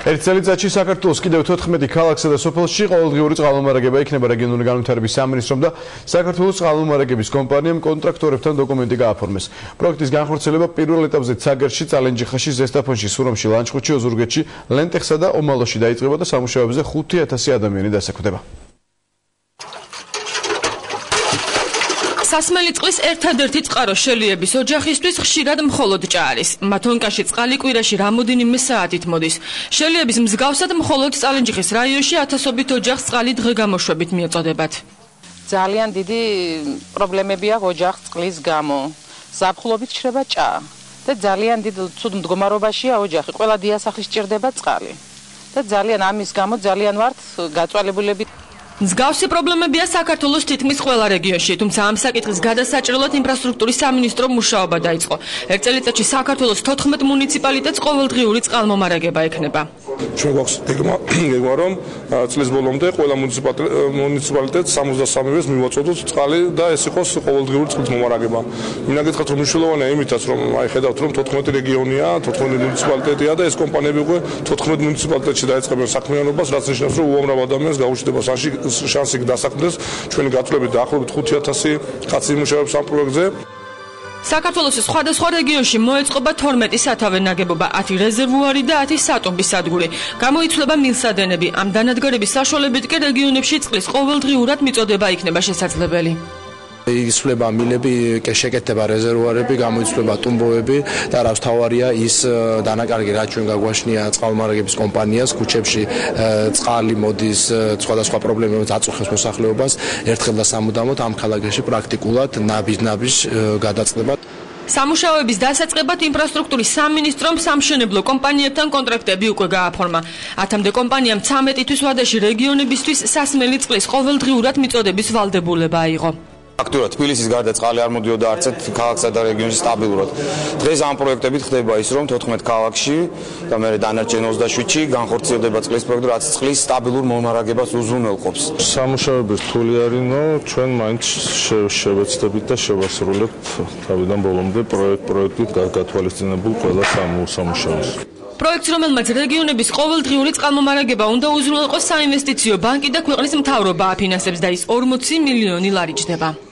ერთ წელიწადში საქართველოს კიდევ 14 ქალაქსა და სოფელში ყოველდღიური წყალმომარაგება იქნება რეგიონული განვითარების სამინისტრომ და საქართველოს წყალმომარაგების კომპანიამ კონტრაქტორებთან დოკუმენტი გააფორმეს. პროექტის განხორციელება პირველ ეტაპზე ცაგერში, წალენჯიხაში, ზესტაფონში, სურამში, ლანჩხუთში, ოზურგეთში, ლენტეხსა და ომალოში დაიწყება და სამუშაოებზე 5000 ადამიანი დასაქმდება. სასმელი წყლის ერთადერთი წყარო შელიების ოჯახისთვის ხშირად მხოლოდ ჭარის. მათ ონკაში წყალი კვირაში რამოდენიმე საათით მოდის. შელიების მსგავსად მხოლოდ წალენჯიხის რაიონში ათასობით ოჯახს წყალი დღე-გამოშვებით მიეწოდებათ. ძალიან დიდი პრობლემებია ოჯახს წყლის გამო. ზაფხულობით შრება ჭა და ძალიან დიდ ცუდ მდგომარეობაშია ოჯახი. ყველა დიასახლი სჭირდება წყალი. და ძალიან ამის გამო ძალიან ვართ გაწვალებულები. მსგავსი პრობლემებია საქართველოს თითქმის ყველა რეგიონში, თუმცა ამ საკითხის გადასაჭრელად ინფრასტრუქტურის სამინისტრომ მუშაობა დაიწყო. ერთ წელიწადში საქართველოს 14 მუნიციპალიტეტს ყოველდღიური წყალმომარაგება ექნება. ჩვენ გვაქვს გეგმა, რომ წლის ბოლომდე ყველა მუნიციპალიტეტს 63-ს მივაწოდოთ წყალი და ეს იყოს ყოველდღიური წყლის მომარაგება. მინდა გითხრათ, რომ მნიშვნელოვანია იმითაც, რომ ხედავთ, რომ 14 რეგიონია, 14 მუნიციპალიტეტია და ეს კომპანიები უკვე 14 მუნიციპალიტეტში დაიწყებენ საქმიანობას, რაც ნიშნავს, რომ უამრავ ადამიანს გაუჩნდება შანსი დასაქმდეს. ჩვენი გათვლებით დაახლოებით 5000 კაცი იმუშავებს ამ პროექტზე. საქართველოს სხვადასხვა რეგიონში მოეწყობა 12 სათავე ნაგებობა, 10 რეზერვუარი და 10 სატუმბის სადგური. გამოიცვლება მილსადენები. ამ დანადგარების საშუალებით კი რეგიონებში წყლის ყოველდღიურად მიწოდება იქნება შესაძლებელი. იცვლება მილები, შეკეთება რეზერვუარები, გამოიცვლება ტუმბოები და რაც თავარია ის დანაკარგი, რაც ჩვენ გაგვაშნია წყალმომარაგების კომპანიას, ქუჩებში წყალი მოდის, სხვადასხვა პრობლემებიც აწუხებს მოსახლეობას. ერთხელ და სამუდამოდ ამ ქალაქებში პრაქტიკულად ნაბიჯ გადაწყდება. სამუშაოების დასაწყებად ინფრასტრუქტურის სამინისტრომ სამშენებლო კომპანიებთან კონტრაქტები უკვე გააფორმა. 10-მდე კომპანიამ 13 თვის ვადაში რეგიონებისთვის სასმელი წყლის ყოველდღიურად მიწოდების ვალდებულება აიღო. ფაქტურად თბილისის გარდა წყალი არ მოდიოდა არც ერთ ქალაქსა და რეგიონში სტაბილურად. დღეს ამ პროექტებით ხდება ის, რომ 14 ქალაქში და მე დანარჩენ 27-ში განხორციელდება წყლის პროექტი, რაც წყლის სტაბილურ მომარაგებას უზრუნველყოფს. სამუშაოები რთული არისო, ჩვენ მაინც შევეცდებით და შევასრულებთ თავიდან ბოლომდე პროექტით გათვალისწინებულ ყველა სამუშაოს. პროექტს, რომელმაც რეგიონების ყოველდღიური წყალმომარაგება უნდა უზრუნველყოს, საინვესტიციო ბანკი და ქვეყნის მთავრობა აფინანსებს და ის 40 მილიონი ლარი ჯდება.